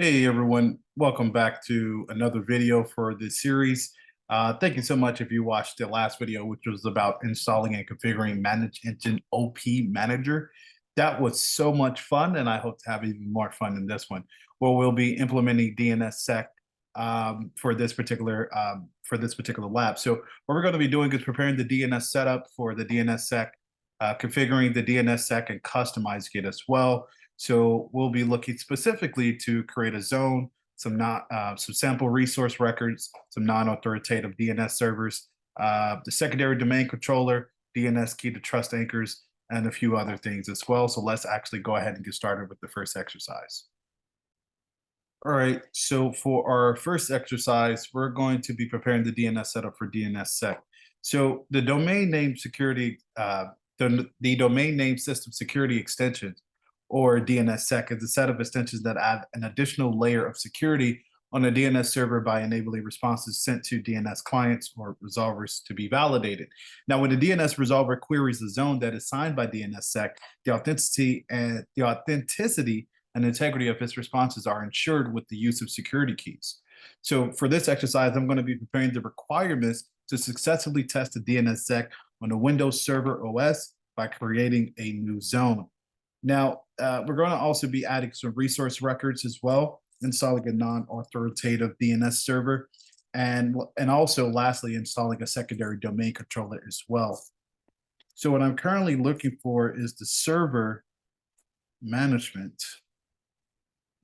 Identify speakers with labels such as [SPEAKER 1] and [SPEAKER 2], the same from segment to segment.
[SPEAKER 1] Hey everyone, welcome back to another video for this series. Thank you so much if you watched the last video, which was about installing and configuring Manage Engine OP Manager. That was so much fun, and I hope to have even more fun in this one, where we'll be implementing DNSSEC for this particular lab. So what we're going to be doing is preparing the DNS setup for the DNSSEC, configuring the DNSSEC and customizing it as well. So we'll be looking specifically to create a zone, some sample resource records, some non-authoritative DNS servers, the secondary domain controller, DNS key to trust anchors, and a few other things as well. So let's actually go ahead and get started with the first exercise. All right, so for our first exercise, we're going to be preparing the DNS setup for DNSSEC. So the domain name security, the domain name system security extensions, or DNSSEC, is a set of extensions that add an additional layer of security on a DNS server by enabling responses sent to DNS clients or resolvers to be validated. Now, when the DNS resolver queries the zone that is signed by DNSSEC, the authenticity and integrity of its responses are ensured with the use of security keys. So for this exercise, I'm going to be preparing the requirements to successfully test the DNSSEC on a Windows Server OS by creating a new zone. Now, we're going to also be adding some resource records as well, installing a non-authoritative DNS server, and also lastly, installing a secondary domain controller as well. So what I'm currently looking for is the server management.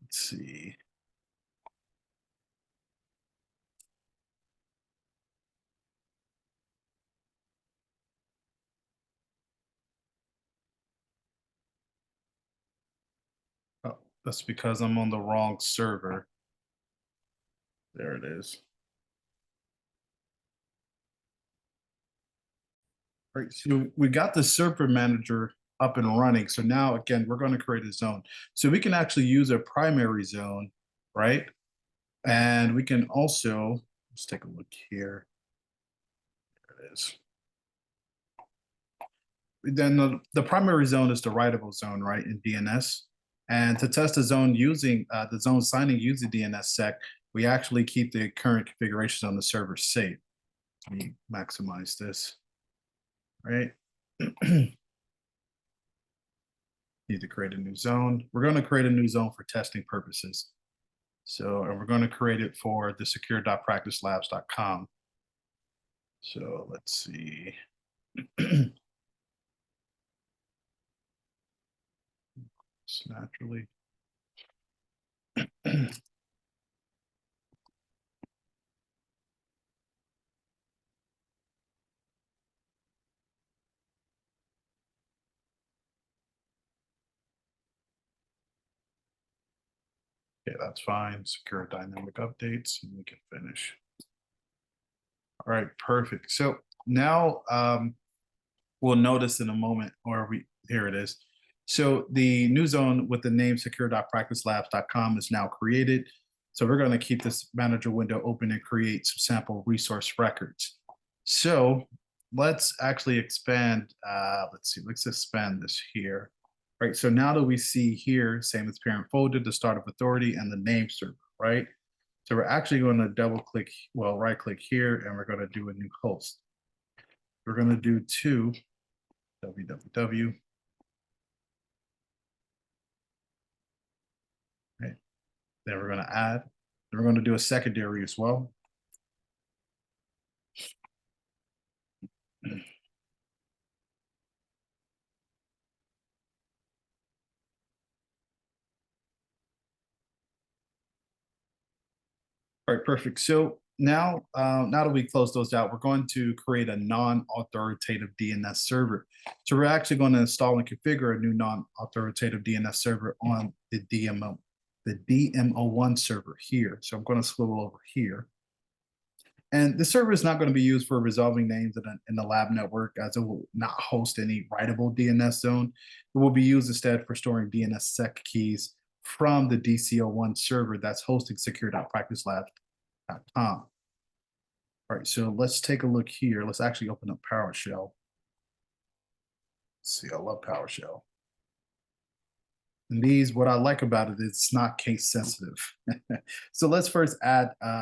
[SPEAKER 1] Let's see. Oh, that's because I'm on the wrong server. There it is. All right, so we got the server manager up and running. So now, again, we're going to create a zone. So we can actually use a primary zone, right? And we can also, let's take a look here. There it is. Then the primary zone is the writable zone, right, in DNS. And to test the zone using the zone signing using DNSSEC, we actually keep the current configurations on the server safe. Let me maximize this, right? Need to create a new zone. We're going to create a new zone for testing purposes. So, and we're going to create it for the secure.practicelabs.com. So let's see. Just naturally. Okay, that's fine. Secure dynamic updates, and we can finish. All right, perfect. So now we'll notice in a moment, here it is. So the new zone with the name secure.practicelabs.com is now created. So we're going to keep this manager window open and create some sample resource records. So let's actually expand. Let's expand this here. Right. So now that we see here, same as parent folder, the start of authority, and the name server, right? So we're actually going to right click here, and we're going to do a new host. We're going to do to www. Right. Then we're going to add. Then we're going to do a secondary as well. All right, perfect. So now that we close those out, we're going to create a non-authoritative DNS server. So we're actually going to install and configure a new non-authoritative DNS server on the DMO1 server here. So I'm going to swivel over here. And the server is not going to be used for resolving names in the lab network, as it will not host any writable DNS zone. It will be used instead for storing DNSSEC keys from the DCO1 server that's hosting secure.practicelabs.com. All right, so let's take a look here. Let's actually open up PowerShell. Let's see, I love PowerShell. And these, what I like about it is it's not case sensitive. So let's first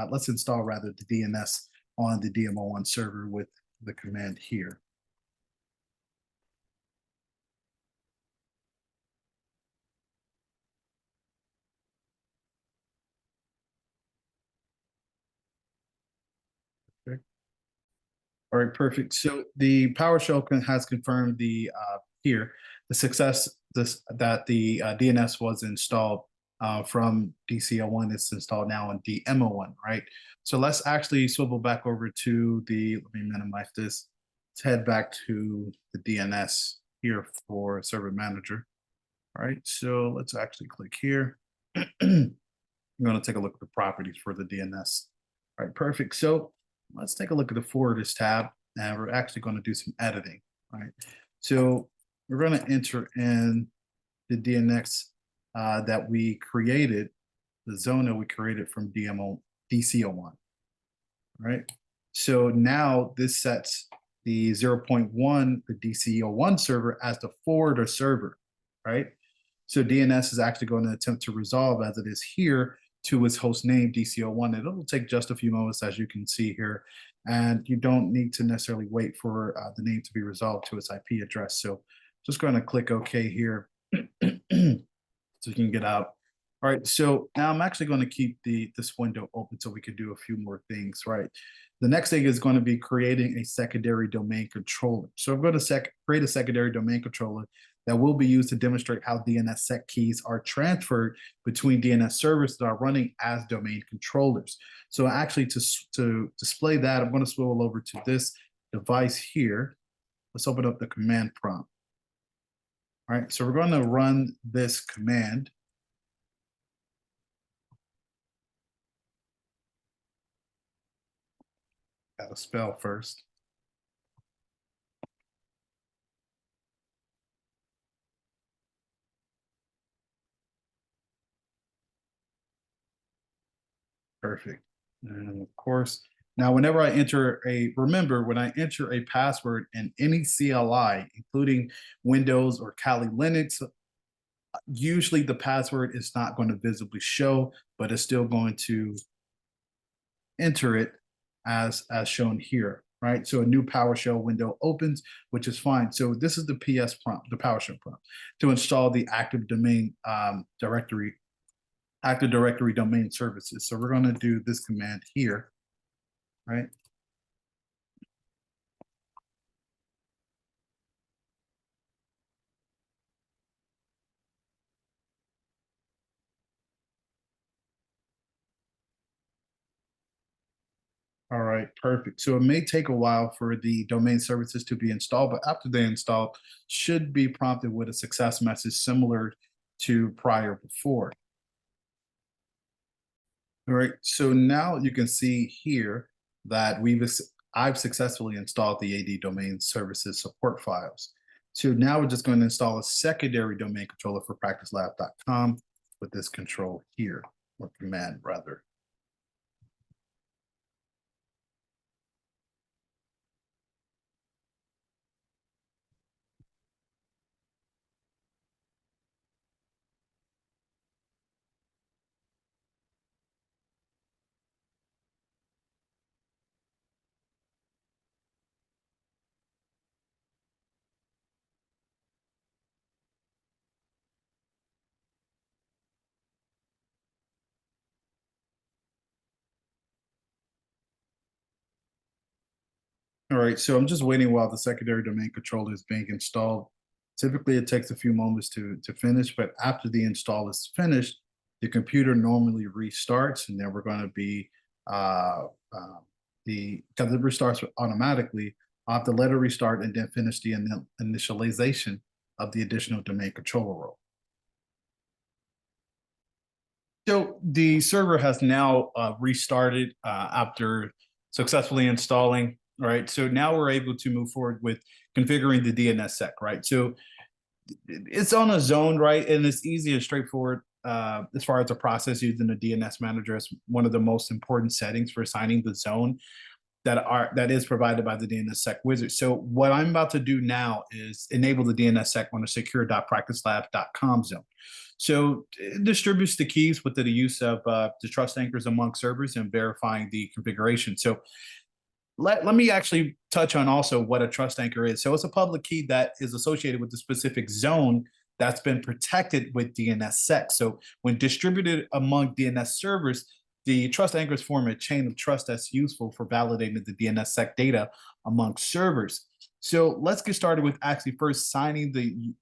[SPEAKER 1] let's install rather the DNS on the DMO1 server with the command here. Okay. All right, perfect. So the PowerShell has confirmed here the success that the DNS was installed from DCO1. It's installed now on DMO1, right? So let's actually swivel back over to let me minimize this. Let's head back to the DNS here for Server Manager. All right, so let's actually click here. I'm going to take a look at the properties for the DNS. All right, perfect. So let's take a look at the forwarders tab, and we're actually going to do some editing. All right, so we're going to enter in the DNS that we created, the zone that we created from DCO1. All right, so now this sets the 0.1, the DCO1 server as the forwarder server, right? So DNS is actually going to attempt to resolve as it is here to its host name DCO1. And it'll take just a few moments, as you can see here. And you don't need to necessarily wait for the name to be resolved to its IP address. So just going to click OK here so you can get out. All right, so now I'm actually going to keep this window open so we can do a few more things, right? The next thing is going to be creating a secondary domain controller. So I'm going to create a secondary domain controller that will be used to demonstrate how DNSSEC keys are transferred between DNS servers that are running as domain controllers. So actually to display that, I'm going to swivel over to this device here. Let's open up the command prompt. All right, so we're going to run this command. Got to spell first. Perfect. And of course, now whenever I remember when I enter a password in any CLI, including Windows or Kali Linux, usually the password is not going to visibly show, but it's still going to enter it as shown here, right? So a new PowerShell window opens, which is fine. So this is the PS prompt, the PowerShell prompt, to install the Active Directory domain services. So we're going to do this command here, right? All right, perfect. So it may take a while for the domain services to be installed, but after they install, should be prompted with a success message similar to before. All right, so now you can see here that I've successfully installed the AD domain services support files. So now we're just going to install a secondary domain controller for practicelab.com with this control here, or command rather. All right, so I'm just waiting while the secondary domain controller is being installed. Typically, it takes a few moments to finish, but after the install is finished, the computer normally restarts, and then we're going to be because it restarts automatically. I'll have to let it restart and then finish the initialization of the additional domain controller role. So the server has now restarted after successfully installing, right? So now we're able to move forward with configuring the DNSSEC, right? So it's on a zone, right? And it's easy and straightforward as far as the process using the DNS manager as one of the most important settings for assigning the zone. that is provided by the DNSSEC wizard. So what I'm about to do now is enable the DNSSEC on the secure.practicelab.com zone. So it distributes the keys with the use of the trust anchors among servers and verifying the configuration. So let me actually touch on also what a trust anchor is. So it's a public key that is associated with the specific zone that's been protected with DNSSEC. So when distributed among DNS servers, the trust anchors form a chain of trust that's useful for validating the DNSSEC data among servers. So let's get started with actually first signing the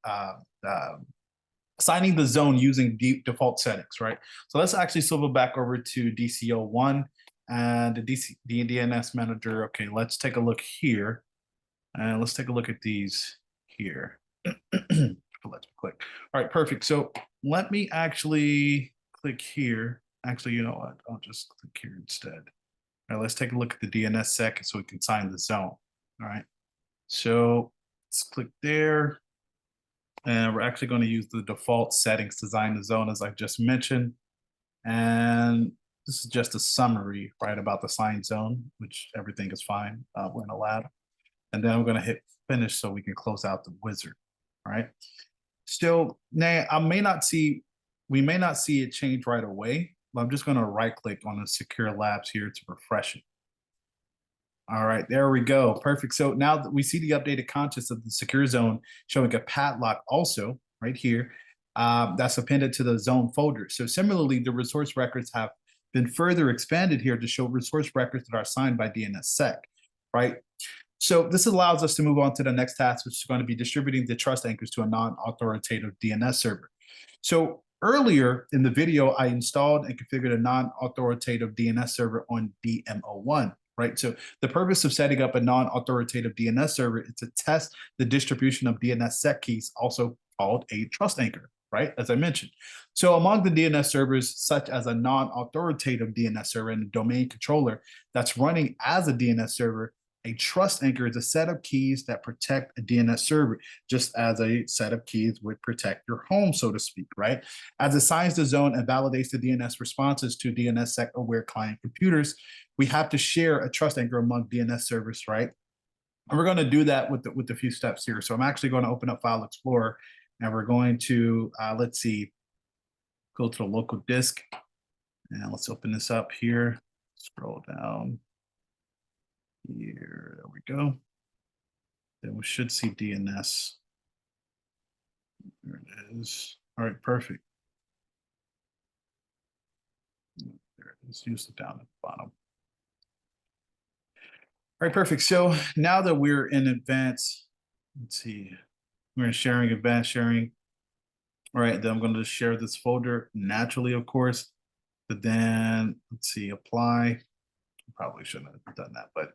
[SPEAKER 1] zone using default settings, right? So let's actually swivel back over to DCO1 and the DNS manager. Okay, let's take a look here. And let's take a look at these here. Let's click. All right, perfect. So let me actually click here. Actually, you know what? I'll just click here instead. All right, let's take a look at the DNSSEC so we can sign the zone. All right. So let's click there. And we're actually going to use the default settings to sign the zone, as I just mentioned. And this is just a summary, right, about the sign zone, which everything is fine. We're in a lab. And then I'm going to hit finish so we can close out the wizard. All right. Still, now we may not see it change right away, but I'm just going to right click on the secure labs here to refresh it. All right, there we go. Perfect. So now that we see the updated contents of the secure zone showing a padlock also right here, that's appended to the zone folder. So similarly, the resource records have been further expanded here to show resource records that are signed by DNSSEC, right? So this allows us to move on to the next task, which is going to be distributing the trust anchors to a non-authoritative DNS server. So earlier in the video, I installed and configured a non-authoritative DNS server on DMO1, right? So the purpose of setting up a non-authoritative DNS server is to test the distribution of DNSSEC keys, also called a trust anchor, right? As I mentioned. So among the DNS servers, such as a non-authoritative DNS server and a domain controller that's running as a DNS server, a trust anchor is a set of keys that protect a DNS server, just as a set of keys would protect your home, so to speak, right? As it signs the zone and validates the DNS responses to DNSSEC-aware client computers, we have to share a trust anchor among DNS servers, right? And we're going to do that with a few steps here. So I'm actually going to open up File Explorer, and we're going to, let's see, go to the local disk, and let's open this up here, scroll down. Here, there we go. Then we should see DNS. There it is. All right, perfect. There it is. Use it down at the bottom. All right, perfect. So now that we're in advanced, let's see, we're in sharing, advanced sharing. All right, then I'm going to share this folder naturally, of course. But then let's see, apply. Probably shouldn't have done that, but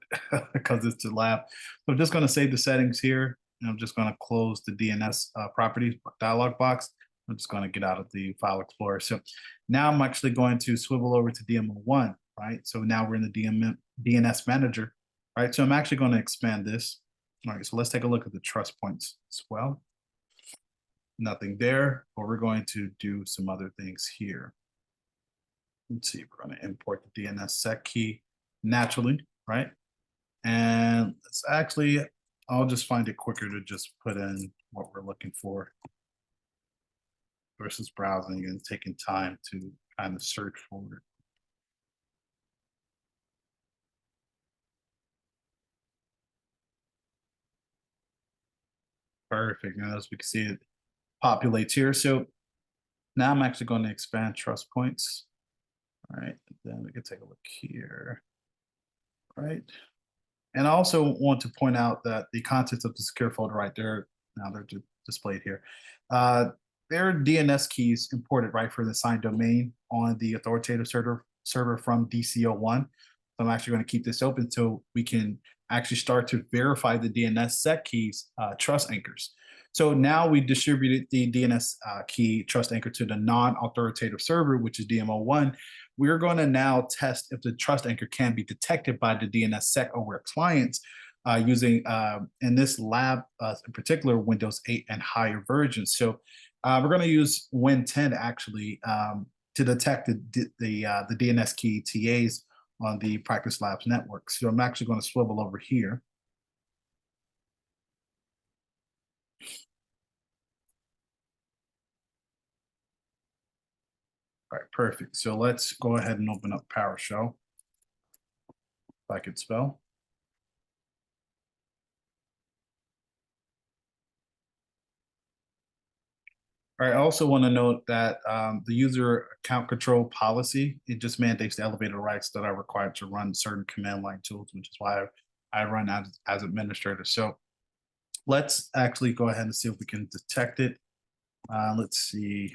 [SPEAKER 1] because it's the lab. So I'm just going to save the settings here. And I'm just going to close the DNS properties dialog box. I'm just going to get out of the File Explorer. So now I'm actually going to swivel over to DMO1, right? So now we're in the DNS manager, right? So I'm actually going to expand this. All right, so let's take a look at the trust points as well. Nothing there, but we're going to do some other things here. Let's see, we're going to import the DNSSEC key naturally, right? And it's actually, I'll just find it quicker to just put in what we're looking for versus browsing and taking time to kind of search for it. Perfect. Now, as we can see, it populates here. So now I'm actually going to expand trust points. All right, then we can take a look here. Right. And I also want to point out that the contents of the secure folder right there, now they're displayed here. There are DNS keys imported right for the assigned domain on the authoritative server from DCO1. So I'm actually going to keep this open so we can actually start to verify the DNSSEC keys trust anchors. So now we distributed the DNS key trust anchor to the non-authoritative server, which is DMO1. We're going to now test if the trust anchor can be detected by the DNSSEC-aware clients using, in this lab, in particular, Windows 8 and higher versions. So we're going to use Win10 actually to detect the DNS key TAs on the Practice Labs network. So I'm actually going to swivel over here. All right, perfect. So let's go ahead and open up PowerShell, if I could spell. All right, I also want to note that the user account control policy, it just mandates the elevated rights that are required to run certain command line tools, which is why I run as administrator. So let's actually go ahead and see if we can detect it. Let's see.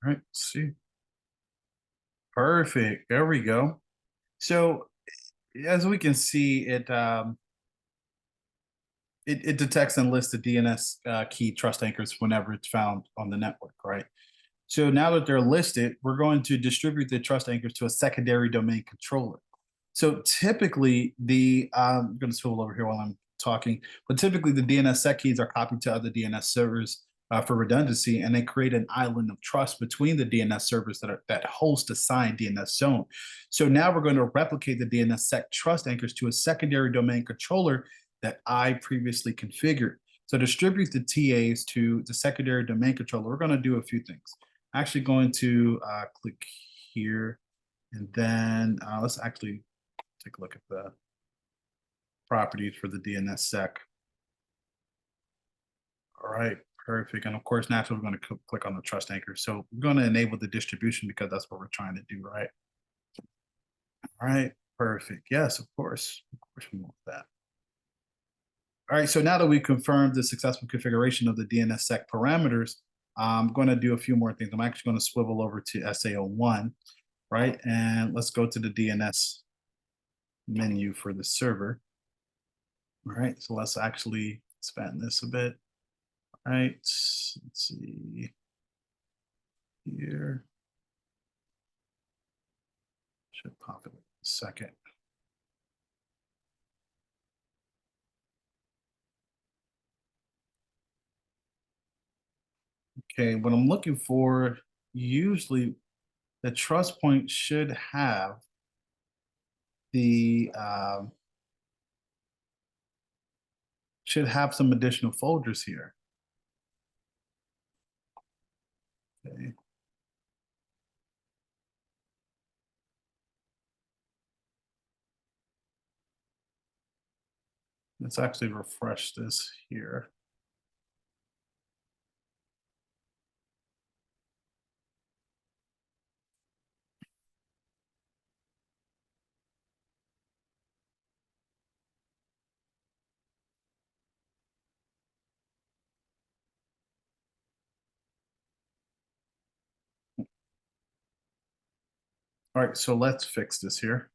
[SPEAKER 1] All right, let's see. Perfect. There we go. So as we can see, it detects and lists the DNS key trust anchors whenever it's found on the network, right? So now that they're listed, we're going to distribute the trust anchors to a secondary domain controller. So typically I'm going to swivel over here while I'm talking, but typically the DNSSEC keys are copied to other DNS servers for redundancy, and they create an island of trust between the DNS servers that host assigned DNS zone. So now we're going to replicate the DNSSEC trust anchors to a secondary domain controller that I previously configured. So distribute the TAs to the secondary domain controller. We're going to do a few things. Actually going to click here, and then let's actually take a look at the properties for the DNSSEC. All right, perfect. And of course, naturally, we're going to click on the trust anchor. So we're going to enable the distribution because that's what we're trying to do, right? All right, perfect. Yes, of course. Of course, we want that. All right, so now that we've confirmed the successful configuration of the DNSSEC parameters, I'm going to do a few more things. I'm actually going to swivel over to SAO1, right? And let's go to the DNS menu for the server. All right, so let's actually expand this a bit. All right, let's see here. Should pop it in a second. Okay, what I'm looking for, usually the trust point should have the should have some additional folders here. Okay. Let's actually refresh this here. All right, so let's fix this here.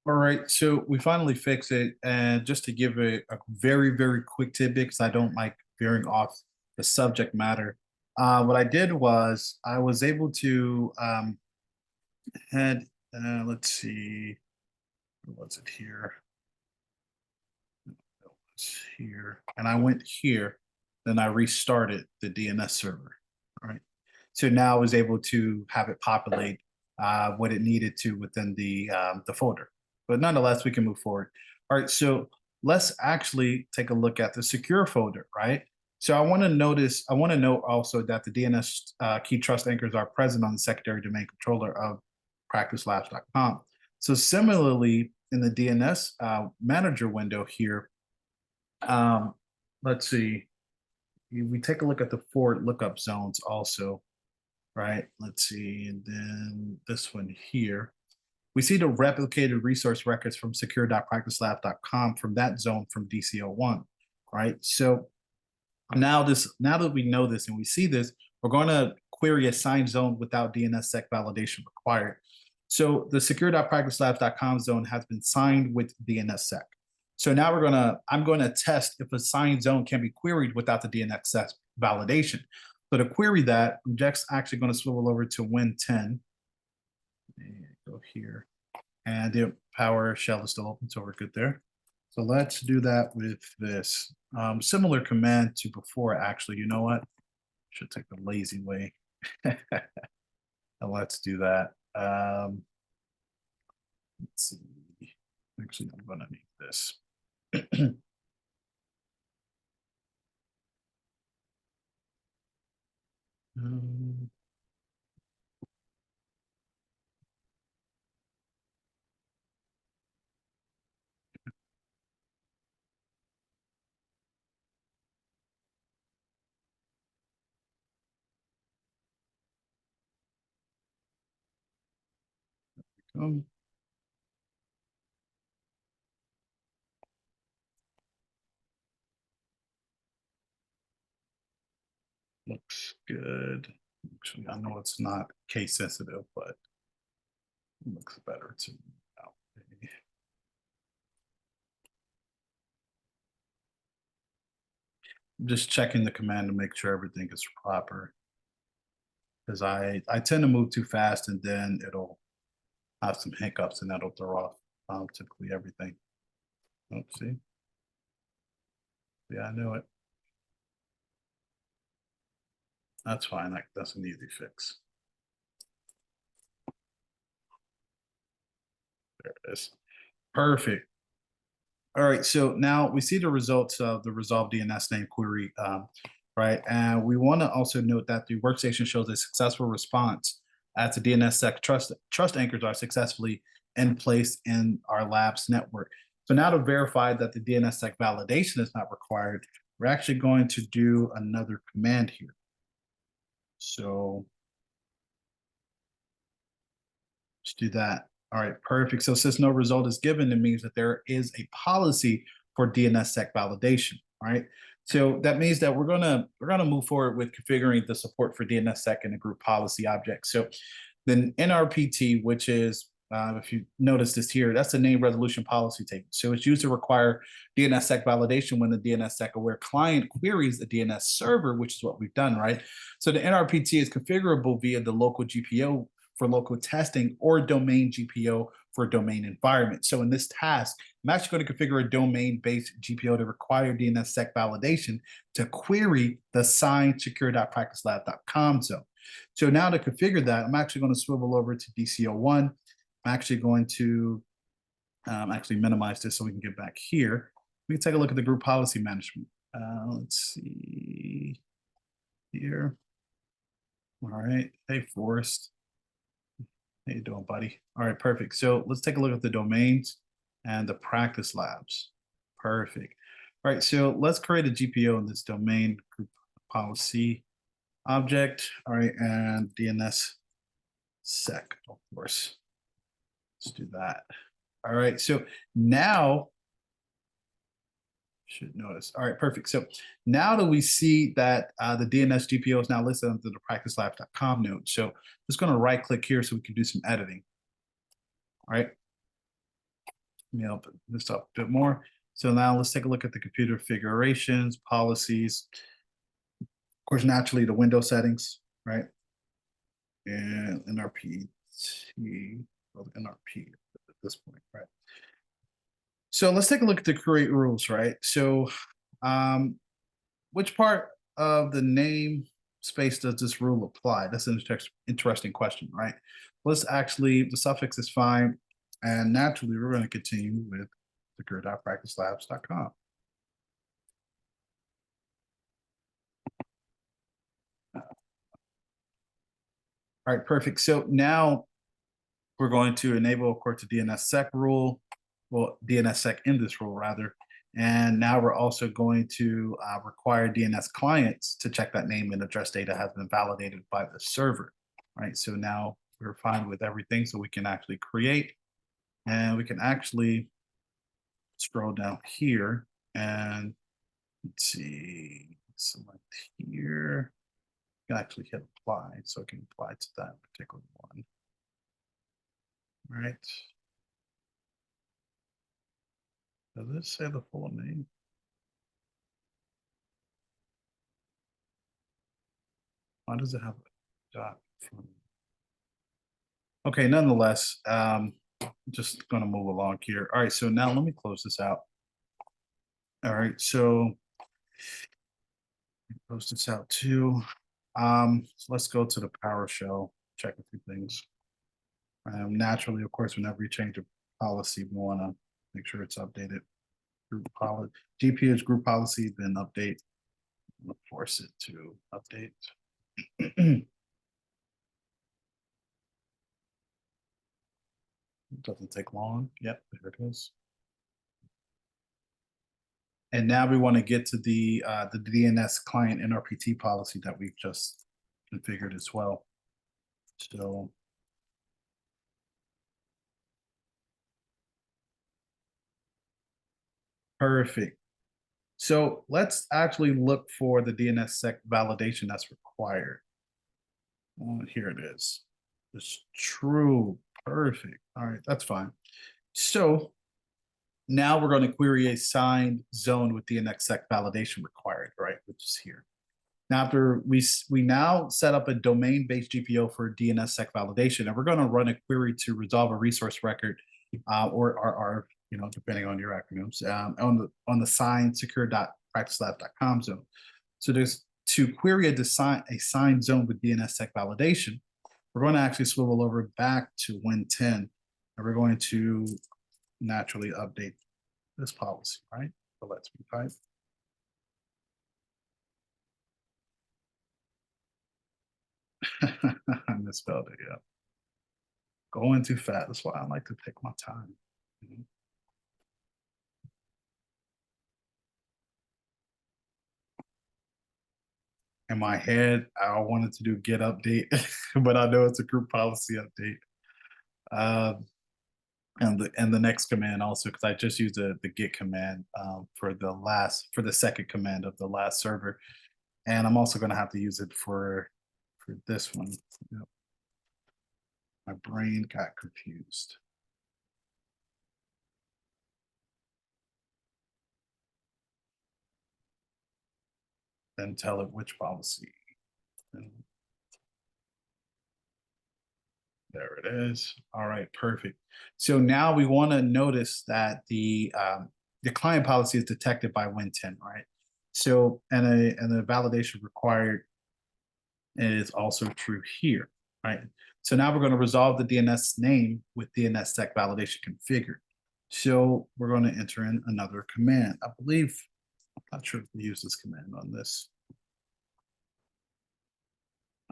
[SPEAKER 1] All right, so we finally fixed it. And just to give a very, very quick tidbit, because I don't like veering off the subject matter, what I did was I was able to head, let's see, what was it here? It was here, and I went here, then I restarted the DNS server. All right, so now I was able to have it populate what it needed to within the folder. But nonetheless, we can move forward. All right, so let's actually take a look at the secure folder, right? So I want to note also that the DNS key trust anchors are present on the secondary domain controller of practicelabs.com. So similarly, in the DNS manager window here, let's see, we take a look at the forward lookup zones also, right? Let's see, and then this one here. We see the replicated resource records from secure.practicelab.com from that zone from DCO1, right? So now that we know this and we see this, we're going to query a signed zone without DNSSEC validation required. So the secure.practicelabs.com zone has been signed with DNSSEC. So now I'm going to test if a signed zone can be queried without the DNSSEC validation. So to query that, I'm just actually going to swivel over to Win10. Go here. And the PowerShell is still open, so we're good there. So let's do that with this. Similar command to before, actually. You know what? Should take the lazy way. And let's do that. Let's see. Actually, I'm going to need this. Looks good. Actually, I know it's not case sensitive, but it looks better to me. I'm just checking the command to make sure everything is proper. Because I tend to move too fast and then it'll have some hiccups and that'll throw off typically everything. Let's see. Yeah, I knew it. That's fine. That's an easy fix. There it is. Perfect. All right, so now we see the results of the resolve DNS name query, right? And we want to also note that the workstation shows a successful response as the DNSSEC trust anchors are successfully in place in our labs network. So now to verify that the DNSSEC validation is not required, we're actually going to do another command here. So let's do that. All right, perfect. So since no result is given, it means that there is a policy for DNSSEC validation, right? So that means that we're gonna move forward with configuring the support for DNSSEC in a group policy object. So then NRPT, which is if you notice this here, that's the name resolution policy table. So it's used to require DNSSEC validation when the DNSSEC aware client queries the DNS server, which is what we've done, right? So the NRPT is configurable via the local GPO for local testing or domain GPO for domain environment. So in this task, I'm actually going to configure a domain-based GPO to require DNSSEC validation to query the signed secure.practicelab.com zone. So now to configure that, I'm actually going to swivel over to DCO1. I'm actually going to actually minimize this so we can get back here. We can take a look at the group policy management. Let's see here. All right. Hey, Forrest. How you doing, buddy? All right, perfect. So let's take a look at the domains and the practice labs. Perfect. All right, so let's create a GPO in this domain group policy object. All right, and DNSSEC, of course. Let's do that. All right, so now should notice. All right, perfect. So now that we see that the DNS GPO is now listed under the practicelabs.com node. So I'm just going to right click here so we can do some editing. All right. Let me open this up a bit more. So now let's take a look at the computer configurations, policies. Of course, naturally the window settings, right? And NRPT, well, NRP at this point, right? So let's take a look at the create rules, right? So which part of the name space does this rule apply? That's an interesting question, right? Let's actually, the suffix is fine. And naturally, we're going to continue with secure.practicelabs.com. All right, perfect. So now we're going to enable, of course, the DNSSEC rule, well, DNSSEC in this rule, rather. And now we're also going to require DNS clients to check that name and address data has been validated by the server, right? So now we're fine with everything. So we can actually create, and we can actually scroll down here and let's see, select here. can actually hit apply, so it can apply to that particular one. All right. Does this say the full name? Why does it have a dot from? Okay, nonetheless, just gonna move along here. All right, so now let me close this out. All right, so close this out too. So let's go to the PowerShell, check a few things. Naturally, of course, whenever you change a policy, we want to make sure it's updated. Group policy, GPU's group policy, then update. I'm gonna force it to update. It doesn't take long. Yep, there it is. And now we want to get to the DNS client NRPT policy that we've just configured as well. So perfect. So let's actually look for the DNSSEC validation that's required. Here it is. It's true. Perfect. All right, that's fine. So now we're going to query a signed zone with DNSSEC validation required, right? Which is here. Now, after we now set up a domain-based GPO for DNSSEC validation, and we're going to run a query to resolve a resource record, or depending on your acronyms, on the signed secure.practicelab.com zone. So there's to query a signed zone with DNSSEC validation, we're going to actually swivel over back to Win10, and we're going to naturally update this policy, right? So let's type. I misspelled it, yeah. Going too fast. That's why I like to take my time. In my head, I wanted to do get update, but I know it's a group policy update. And the next command also, because I just used the get command for the second command of the last server, and I'm also going to have to use it for this one. Yep. My brain got confused. Then tell it which policy. And there it is. All right, perfect. So now we want to notice that the client policy is detected by Win10, right? So and a validation required is also true here, right? So now we're going to resolve the DNS name with DNSSEC validation configured. So we're going to enter in another command. I believe, I'm not sure if we use this command on this.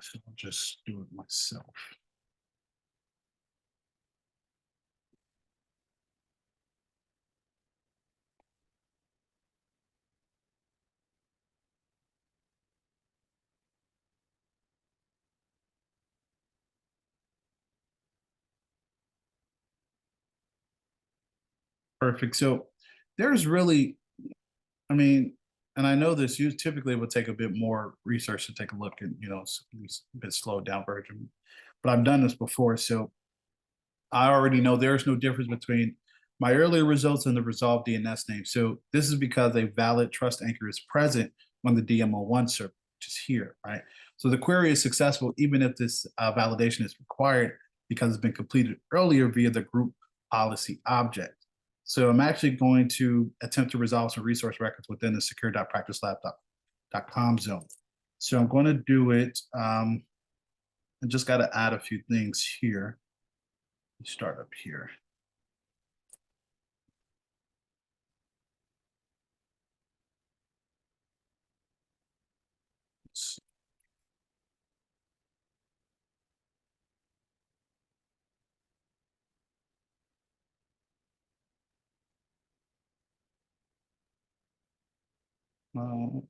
[SPEAKER 1] So I'll just do it myself. Perfect. So there's really, I mean, and I know this you typically would take a bit more research to take a look at, a bit slowed down version, but I've done this before. So I already know there's no difference between my earlier results and the resolved DNS name. So this is because a valid trust anchor is present on the DMO1 server, which is here, right? So the query is successful even if this validation is required because it's been completed earlier via the group policy object. So I'm actually going to attempt to resolve some resource records within the secure.practicelab.com zone. So I'm going to do it. I just got to add a few things here. Start up here.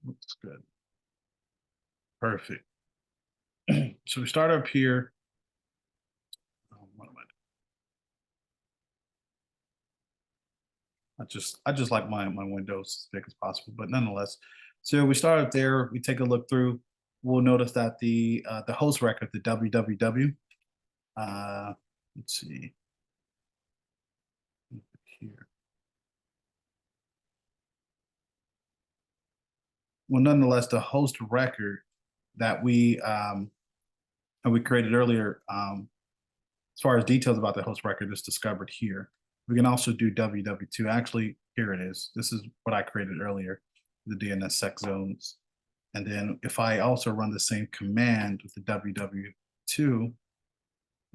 [SPEAKER 1] Looks good. Perfect. So we start up here. What am I just like my windows as big as possible, but nonetheless. So we start up there. We take a look through. we'll notice that the host record, the www, let's see here. Well, nonetheless, the host record that we created earlier, as far as details about the host record, is discovered here. We can also do www2. Actually, here it is. This is what I created earlier, the DNSSEC zones. And then if I also run the same command with the www2,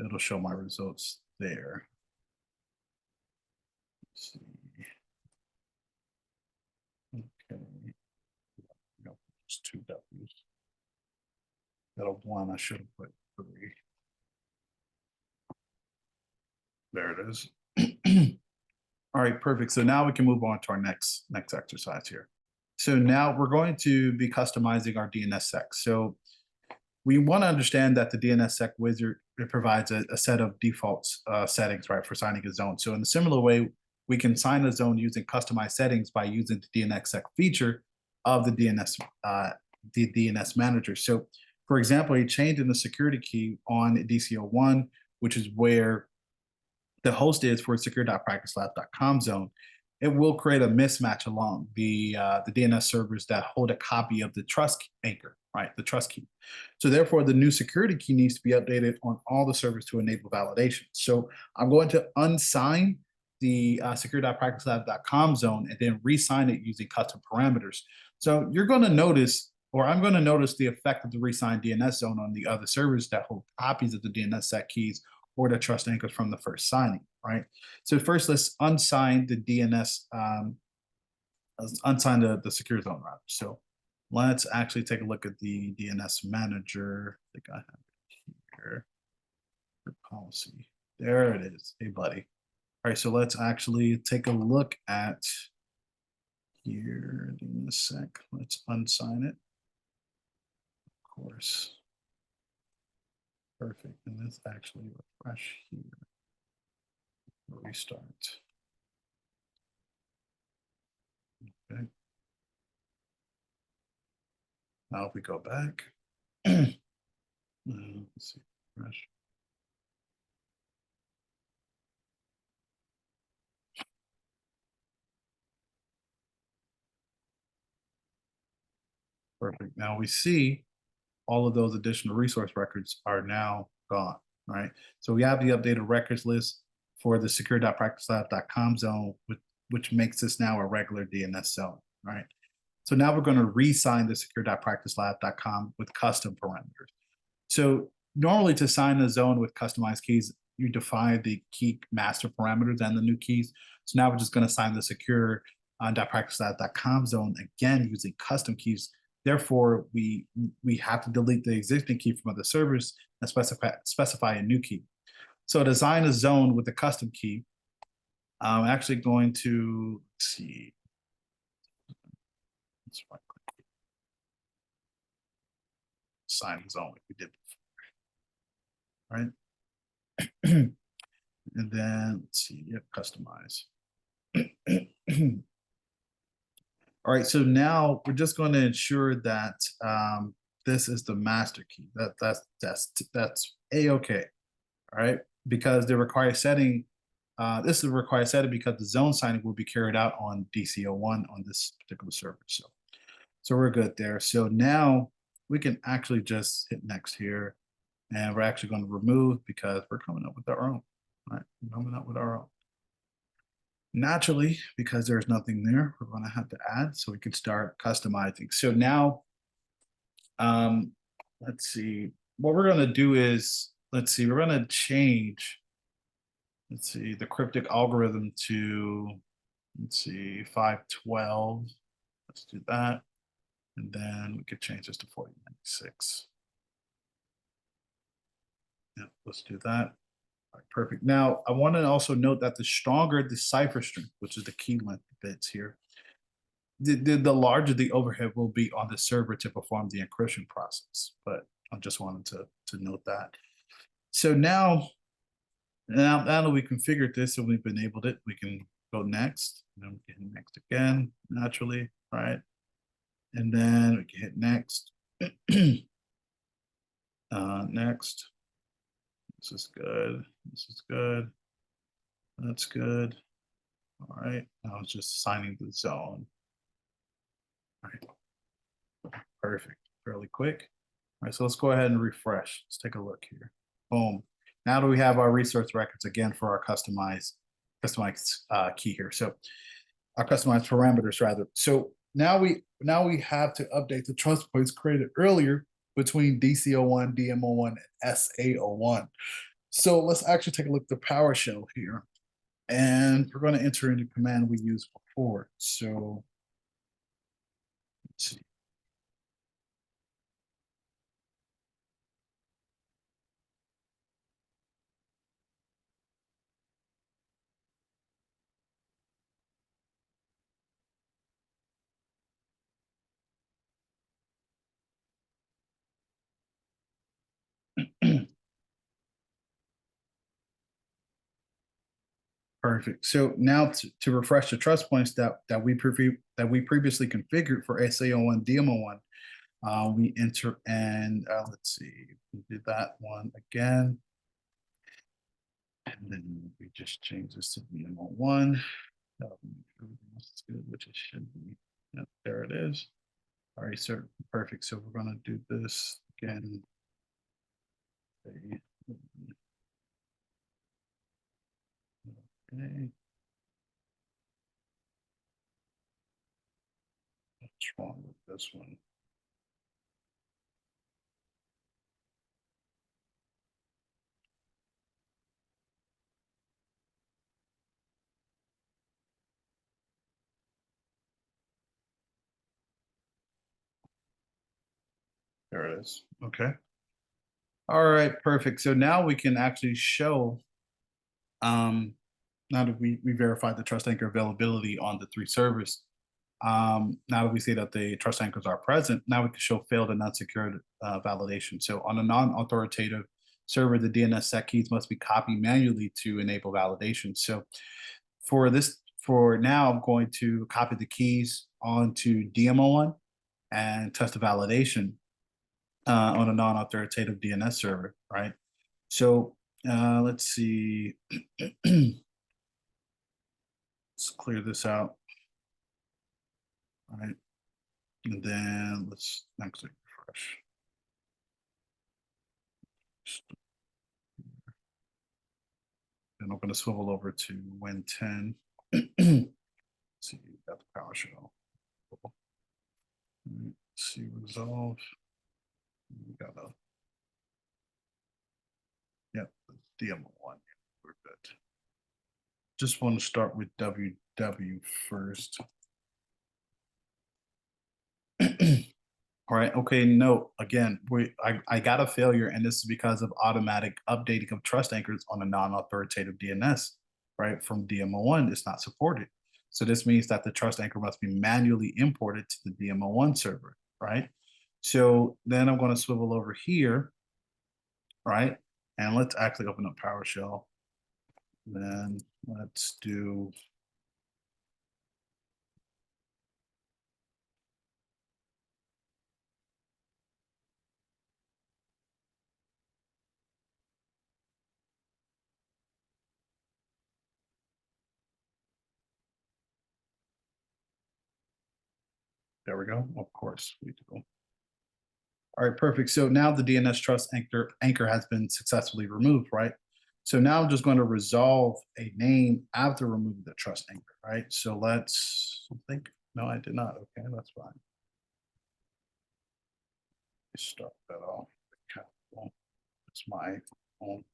[SPEAKER 1] it'll show my results there. Let's see. Okay. Just two W's. Got a one, I should have put 3. There it is. All right, perfect. So now we can move on to our next exercise here. So now we're going to be customizing our DNSSEC. So we want to understand that the DNSSEC wizard, it provides a set of default settings, right, for signing a zone. So in a similar way, we can sign a zone using customized settings by using the DNSSEC feature of the DNS manager. So for example, a change in the security key on DCO1, which is where the host is for secure.practicelab.com zone, it will create a mismatch along the DNS servers that hold a copy of the trust anchor, right? The trust key. So therefore, the new security key needs to be updated on all the servers to enable validation. So I'm going to unsign the secure.practicelab.com zone and then re-sign it using custom parameters. So you're going to notice, or I'm going to notice, the effect of the re-signed DNS zone on the other servers that hold copies of the DNSSEC keys or the trust anchors from the first signing, right? So first, let's unsign the DNS, let's unsign the secure zone router. So let's actually take a look at the DNS manager. I think I have it here for policy. There it is. Hey, buddy. All right, so let's actually take a look at here, DNSSEC. Let's unsign it. Of course. Perfect. And let's actually refresh here. Restart. Okay. Now if we go back, let's see, refresh. Perfect. Now we see all of those additional resource records are now gone, right? So we have the updated records list for the secure.practicelab.com zone, which makes this now a regular DNS zone, right? So now we're going to re-sign the secure.practicelab.com with custom parameters. So normally to sign a zone with customized keys, you define the key master parameters and the new keys. So now we're just going to sign the secure.practicelab.com zone again using custom keys. Therefore, we have to delete the existing key from other servers and specify a new key. So to design a zone with a custom key, I'm actually going to, let's see. Let's right click. Sign zone like we did before, right? And then let's see, yep, customize. All right, so now we're just going to ensure that this is the master key. That's a-okay. All right, because the required setting, this is a required setting because the zone signing will be carried out on DCO1 on this particular server. So we're good there. So now we can actually just hit next here, and we're actually going to remove because we're coming up with our own. Right, we're coming up with our own. Naturally, because there's nothing there, we're going to have to add so we can start customizing. So now, let's see, what we're going to do is, let's see, we're going to change, let's see, the cryptic algorithm to, let's see, 512. Let's do that. And then we could change this to 4096. Yeah, let's do that. All right, perfect. Now, I want to also note that the stronger the cipher string, which is the key length bits here, the larger the overhead will be on the server to perform the encryption process. But I just wanted to note that. So now that we configured this and we've enabled it, we can go next. And then we can hit next again, naturally, right? And then we can hit next. Next. This is good. This is good. That's good. All right. Now it's just assigning the zone. All right. Perfect. Fairly quick. All right. So let's go ahead and refresh. Let's take a look here. Boom. Now that we have our resource records again for our customized key here. So our customized parameters rather. So now we have to update the trust points created earlier between DC01, DM01, and SA01. So let's actually take a look at the PowerShell here. And we're going to enter in the command we used before. So let's see. Perfect. So now to refresh the trust points that we previously configured for SA01 DMO1, we enter and let's see, we did that one again, and then we just change this to DMO1. Everything else is good, which it should be. Yep, there it is. All right, so perfect. So we're gonna do this again. Okay. What's wrong with this one? There it is. Okay. All right, perfect. So now we can actually show, now that we verified the trust anchor availability on the 3 servers, now that we see that the trust anchors are present, now we can show failed and unsecured validation. So on a non-authoritative server, the DNSSEC keys must be copied manually to enable validation. So for now, I'm going to copy the keys onto DMO1 and test the validation on a non-authoritative DNS server, right? So let's see. Let's clear this out. All right. And then let's actually refresh. And I'm going to swivel over to Win 10. See, got the PowerShell. Right. See resolve. We got a DM1. We're good. Just want to start with WW first. All right. Okay. Note again, I got a failure, and this is because of automatic updating of trust anchors on a non-authoritative DNS, right? From DMO1, it's not supported. So this means that the trust anchor must be manually imported to the DMO1 server, right? So then I'm going to swivel over here, right? And let's actually open up PowerShell. Then let's do. There we go. Of course, we do. All right, perfect. So now the DNS trust anchor has been successfully removed, right? So now I'm just going to resolve a name after removing the trust anchor, right? So let's think. No, I did not. Okay, that's fine. Start that off. It's my own.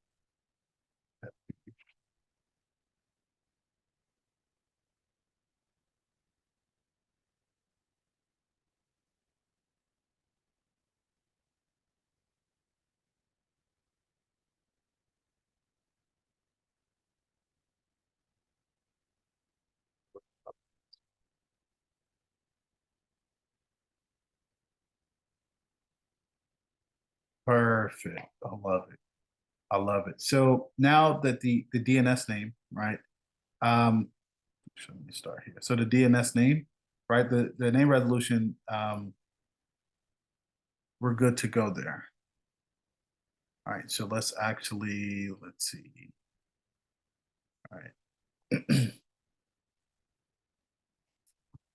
[SPEAKER 1] Perfect. I love it. I love it. So now that the DNS name, right? Let me start here. So the DNS name, right? The name resolution, we're good to go there. All right, so let's see. All right.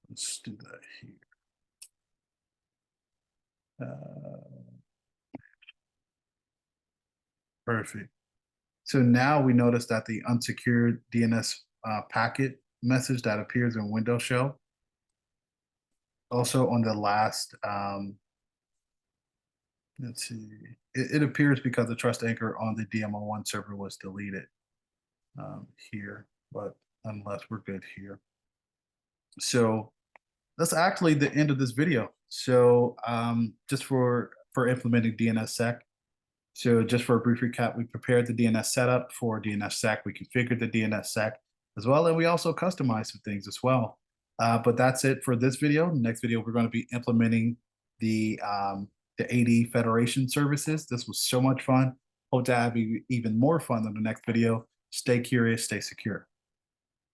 [SPEAKER 1] Let's do that here. Perfect. So now we notice that the unsecured DNS packet message that appears in Windows Shell, also on the last, let's see, it appears because the trust anchor on the DMO1 server was deleted here, but unless we're good here. So that's actually the end of this video. So just for implementing DNSSEC. So just for a brief recap, we prepared the DNS setup for DNSSEC. We configured the DNSSEC as well, and we also customized some things as well. But that's it for this video. Next video, we're going to be implementing the AD Federation services. This was so much fun. Hope to have even more fun in the next video. Stay curious, stay secure.